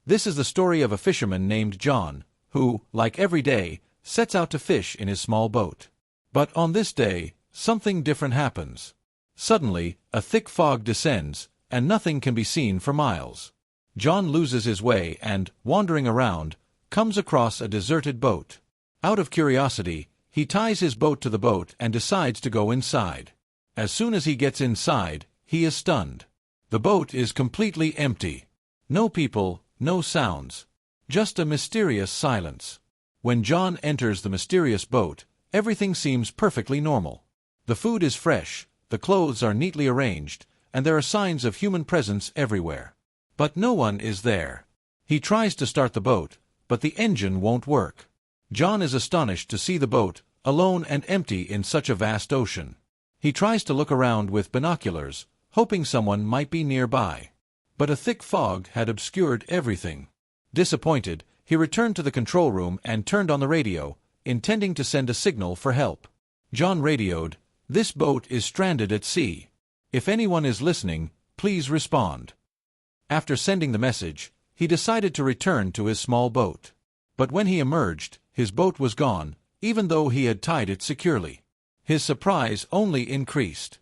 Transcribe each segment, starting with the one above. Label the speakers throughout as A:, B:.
A: This is the story of a fisherman named John, who, like every day, sets out to fish in his small boat. But on this day, something different happens. Suddenly, a thick fog descends, and nothing can be seen for miles. John loses his way and, wandering around, comes across a deserted boat. Out of curiosity, he ties his boat to the boat and decides to go inside. As soon as he gets inside, he is stunned. The boat is completely empty. No people, no sounds. Just a mysterious silence. When John enters the mysterious boat, everything seems perfectly normal. The food is fresh, the clothes are neatly arranged, and there are signs of human presence everywhere. But no one is there. He tries to start the boat, but the engine won't work. John is astonished to see the boat, alone and empty in such a vast ocean. He tries to look around with binoculars, hoping someone might be nearby. But a thick fog had obscured everything. Disappointed, he returned to the control room and turned on the radio, intending to send a signal for help. John radioed, "This boat is stranded at sea. If anyone is listening, please respond." After sending the message, he decided to return to his small boat. But when he emerged, his boat was gone, even though he had tied it securely. His surprise only increased.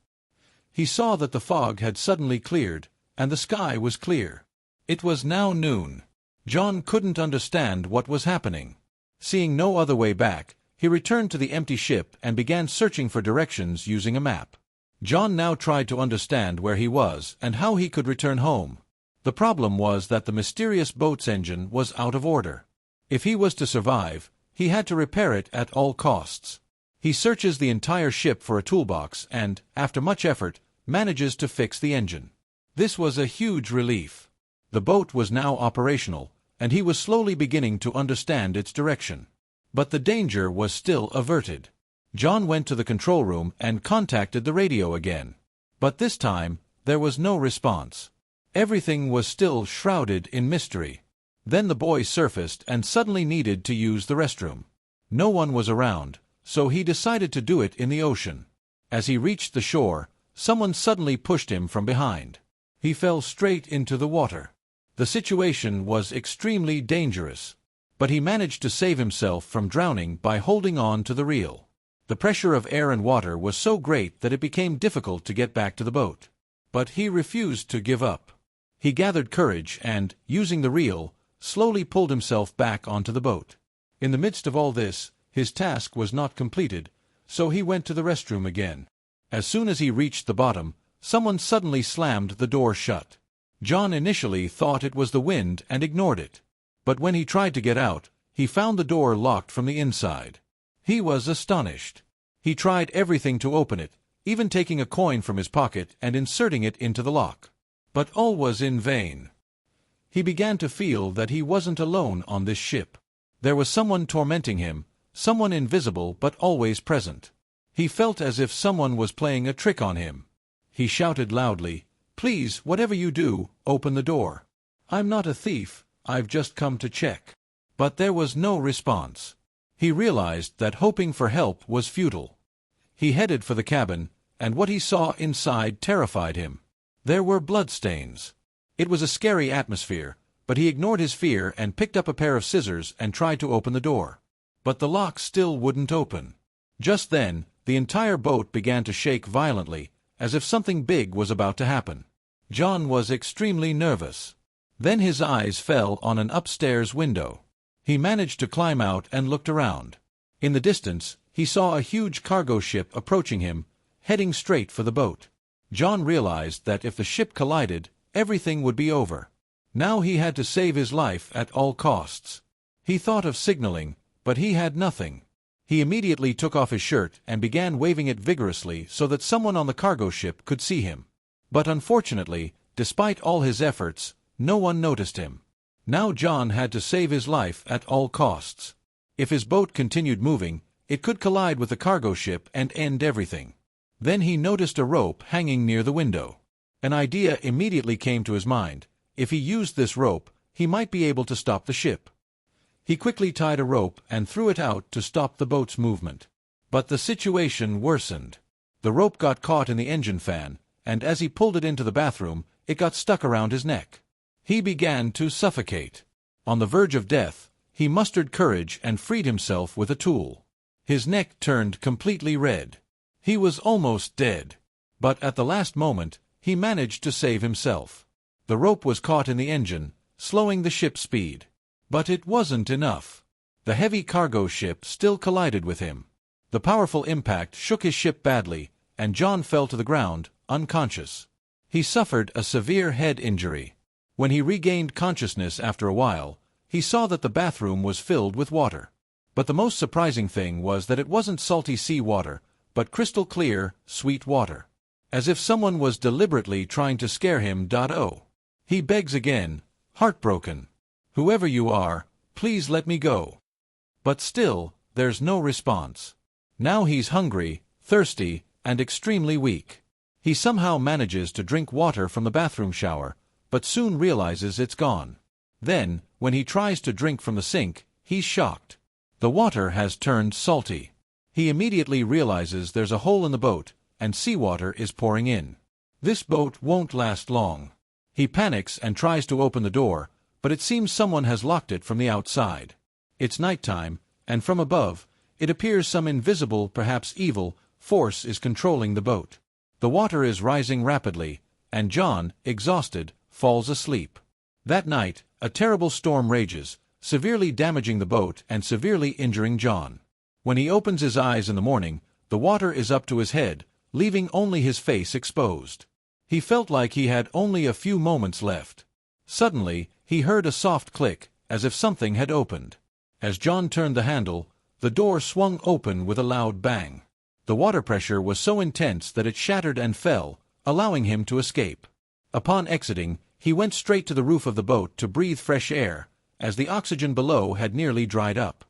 A: He saw that the fog had suddenly cleared, and the sky was clear. It was now noon. John couldn't understand what was happening. Seeing no other way back, he returned to the empty ship and began searching for directions using a map. John now tried to understand where he was and how he could return home. The problem was that the mysterious boat's engine was out of order. If he was to survive, he had to repair it at all costs. He searches the entire ship for a toolbox and, after much effort, manages to fix the engine. This was a huge relief. The boat was now operational, and he was slowly beginning to understand its direction. But the danger was still averted. John went to the control room and contacted the radio again. But this time, there was no response. Everything was still shrouded in mystery. Then the boy surfaced and suddenly needed to use the restroom. No one was around, so he decided to do it in the ocean. As he reached the shore, someone suddenly pushed him from behind. He fell straight into the water. The situation was extremely dangerous, but he managed to save himself from drowning by holding on to the reel. The pressure of air and water was so great that it became difficult to get back to the boat. But he refused to give up. He gathered courage and, using the reel, slowly pulled himself back onto the boat. In the midst of all this, his task was not completed, so he went to the restroom again. As soon as he reached the bottom, someone suddenly slammed the door shut. John initially thought it was the wind and ignored it. But when he tried to get out, he found the door locked from the inside. He was astonished. He tried everything to open it, even taking a coin from his pocket and inserting it into the lock. But all was in vain. He began to feel that he wasn't alone on this ship. There was someone tormenting him, someone invisible but always present. He felt as if someone was playing a trick on him. He shouted loudly, "Please, whatever you do, open the door. I'm not a thief, I've just come to check." But there was no response. He realized that hoping for help was futile. He headed for the cabin, and what he saw inside terrified him. There were bloodstains. It was a scary atmosphere, but he ignored his fear and picked up a pair of scissors and tried to open the door. But the lock still wouldn't open. Just then, the entire boat began to shake violently, as if something big was about to happen. John was extremely nervous. Then his eyes fell on an upstairs window. He managed to climb out and looked around. In the distance, he saw a huge cargo ship approaching him, heading straight for the boat. John realized that if the ship collided, everything would be over. Now he had to save his life at all costs. He thought of signaling, but he had nothing. He immediately took off his shirt and began waving it vigorously so that someone on the cargo ship could see him. But unfortunately, despite all his efforts, no one noticed him. Now John had to save his life at all costs. If his boat continued moving, it could collide with the cargo ship and end everything. Then he noticed a rope hanging near the window. An idea immediately came to his mind. If he used this rope, he might be able to stop the ship. He quickly tied a rope and threw it out to stop the boat's movement. But the situation worsened. The rope got caught in the engine fan, and as he pulled it into the bathroom, it got stuck around his neck. He began to suffocate. On the verge of death, he mustered courage and freed himself with a tool. His neck turned completely red. He was almost dead. But at the last moment, he managed to save himself. The rope was caught in the engine, slowing the ship's speed. But it wasn't enough. The heavy cargo ship still collided with him. The powerful impact shook his ship badly, and John fell to the ground, unconscious. He suffered a severe head injury. When he regained consciousness after a while, he saw that the bathroom was filled with water. But the most surprising thing was that it wasn't salty sea water, but crystal clear, sweet water. As if someone was deliberately trying to scare him. Oh. He begs again, heartbroken. "Whoever you are, please let me go." But still, there's no response. Now he's hungry, thirsty, and extremely weak. He somehow manages to drink water from the bathroom shower, but soon realizes it's gone. Then, when he tries to drink from the sink, he's shocked. The water has turned salty. He immediately realizes there's a hole in the boat, and seawater is pouring in. This boat won't last long. He panics and tries to open the door, but it seems someone has locked it from the outside. It's nighttime, and from above, it appears some invisible, perhaps evil, force is controlling the boat. The water is rising rapidly, and John, exhausted, falls asleep. That night, a terrible storm rages, severely damaging the boat and severely injuring John. When he opens his eyes in the morning, the water is up to his head, leaving only his face exposed. He felt like he had only a few moments left. Suddenly, he heard a soft click, as if something had opened. As John turned the handle, the door swung open with a loud bang. The water pressure was so intense that it shattered and fell, allowing him to escape. Upon exiting, he went straight to the roof of the boat to breathe fresh air, as the oxygen below had nearly dried up.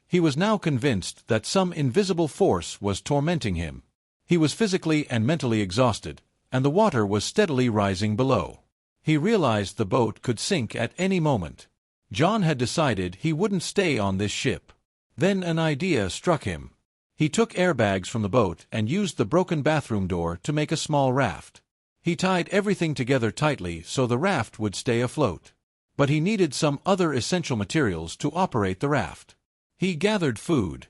A: He was now convinced that some invisible force was tormenting him. He was physically and mentally exhausted, and the water was steadily rising below. He realized the boat could sink at any moment. John had decided he wouldn't stay on this ship. Then an idea struck him. He took airbags from the boat and used the broken bathroom door to make a small raft. He tied everything together tightly so the raft would stay afloat. But he needed some other essential materials to operate the raft. He gathered food,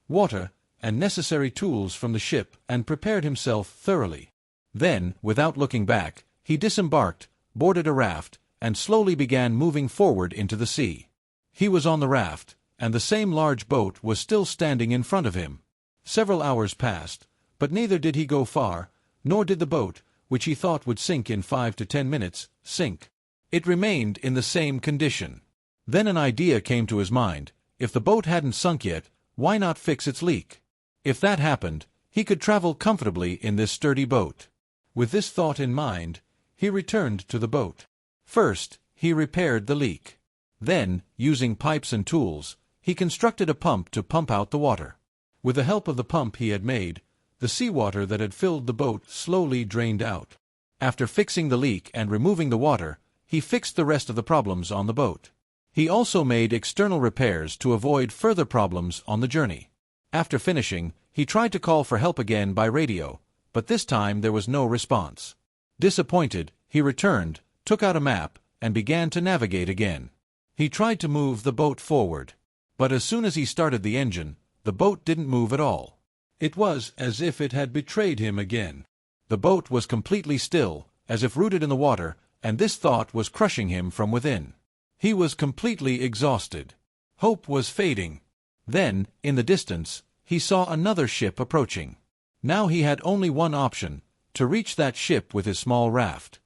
A: water, and necessary tools from the ship and prepared himself thoroughly. Then, without looking back, he disembarked, boarded a raft, and slowly began moving forward into the sea. He was on the raft, and the same large boat was still standing in front of him. Several hours passed, but neither did he go far, nor did the boat, which he thought would sink in 5 to 10 minutes, sink. It remained in the same condition. Then an idea came to his mind. If the boat hadn't sunk yet, why not fix its leak? If that happened, he could travel comfortably in this sturdy boat. With this thought in mind, he returned to the boat. First, he repaired the leak. Then, using pipes and tools, he constructed a pump to pump out the water. With the help of the pump he had made, the seawater that had filled the boat slowly drained out. After fixing the leak and removing the water, he fixed the rest of the problems on the boat. He also made external repairs to avoid further problems on the journey. After finishing, he tried to call for help again by radio, but this time there was no response. Disappointed, he returned, took out a map, and began to navigate again. He tried to move the boat forward. But as soon as he started the engine, the boat didn't move at all. It was as if it had betrayed him again. The boat was completely still, as if rooted in the water, and this thought was crushing him from within. He was completely exhausted. Hope was fading. Then, in the distance, he saw another ship approaching. Now he had only one option, to reach that ship with his small raft.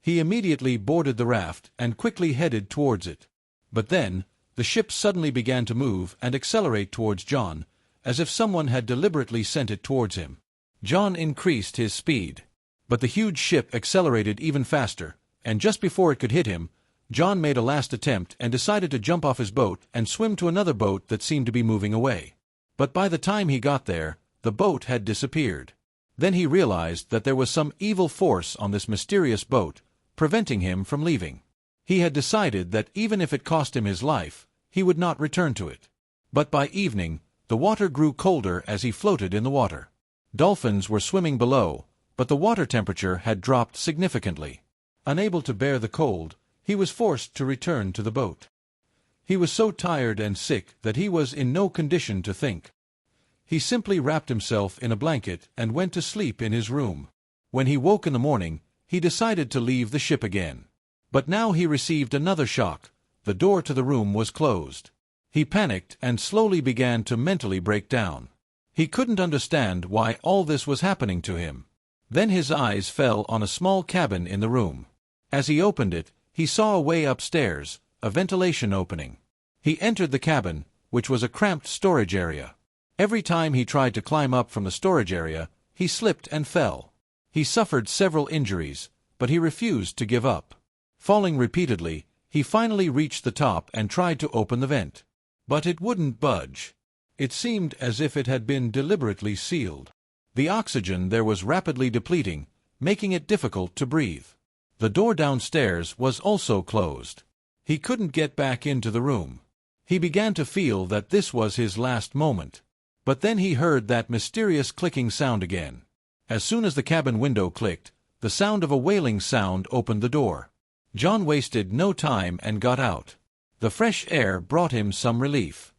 A: He immediately boarded the raft and quickly headed towards it. But then, the ship suddenly began to move and accelerate towards John, as if someone had deliberately sent it towards him. John increased his speed. But the huge ship accelerated even faster, and just before it could hit him, John made a last attempt and decided to jump off his boat and swim to another boat that seemed to be moving away. But by the time he got there, the boat had disappeared. Then he realized that there was some evil force on this mysterious boat, preventing him from leaving. He had decided that even if it cost him his life, he would not return to it. But by evening, the water grew colder as he floated in the water. Dolphins were swimming below, but the water temperature had dropped significantly. Unable to bear the cold, he was forced to return to the boat. He was so tired and sick that he was in no condition to think. He simply wrapped himself in a blanket and went to sleep in his room. When he woke in the morning, he decided to leave the ship again. But now he received another shock. The door to the room was closed. He panicked and slowly began to mentally break down. He couldn't understand why all this was happening to him. Then his eyes fell on a small cabin in the room. As he opened it, he saw a way upstairs, a ventilation opening. He entered the cabin, which was a cramped storage area. Every time he tried to climb up from the storage area, he slipped and fell. He suffered several injuries, but he refused to give up. Falling repeatedly, he finally reached the top and tried to open the vent. But it wouldn't budge. It seemed as if it had been deliberately sealed. The oxygen there was rapidly depleting, making it difficult to breathe. The door downstairs was also closed. He couldn't get back into the room. He began to feel that this was his last moment. But then he heard that mysterious clicking sound again. As soon as the cabin window clicked, the sound of a wailing sound opened the door. John wasted no time and got out. The fresh air brought him some relief.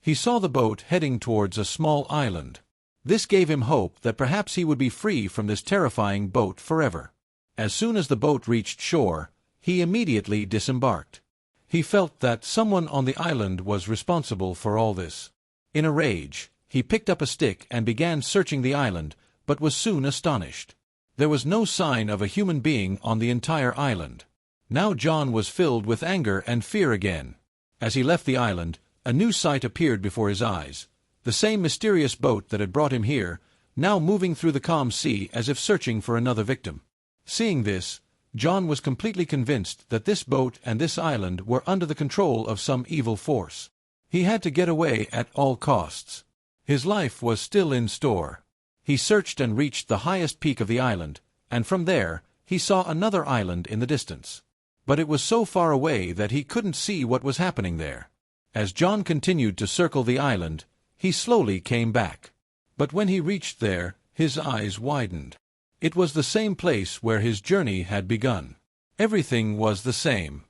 A: He saw the boat heading towards a small island. This gave him hope that perhaps he would be free from this terrifying boat forever. As soon as the boat reached shore, he immediately disembarked. He felt that someone on the island was responsible for all this. In a rage, he picked up a stick and began searching the island, but was soon astonished. There was no sign of a human being on the entire island. Now John was filled with anger and fear again. As he left the island, a new sight appeared before his eyes. The same mysterious boat that had brought him here, now moving through the calm sea as if searching for another victim. Seeing this, John was completely convinced that this boat and this island were under the control of some evil force. He had to get away at all costs. His life was still in store. He searched and reached the highest peak of the island, and from there, he saw another island in the distance. But it was so far away that he couldn't see what was happening there. As John continued to circle the island, he slowly came back. But when he reached there, his eyes widened. It was the same place where his journey had begun. Everything was the same.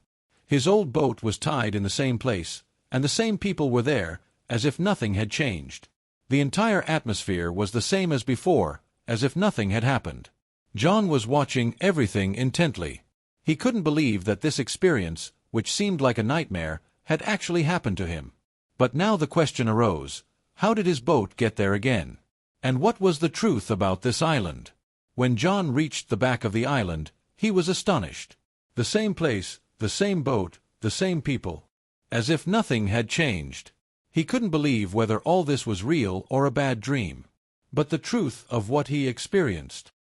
A: His old boat was tied in the same place, and the same people were there, as if nothing had changed. The entire atmosphere was the same as before, as if nothing had happened. John was watching everything intently. He couldn't believe that this experience, which seemed like a nightmare, had actually happened to him. But now the question arose, how did his boat get there again? And what was the truth about this island? When John reached the back of the island, he was astonished. The same place, the same boat, the same people. As if nothing had changed. He couldn't believe whether all this was real or a bad dream. But the truth of what he experienced.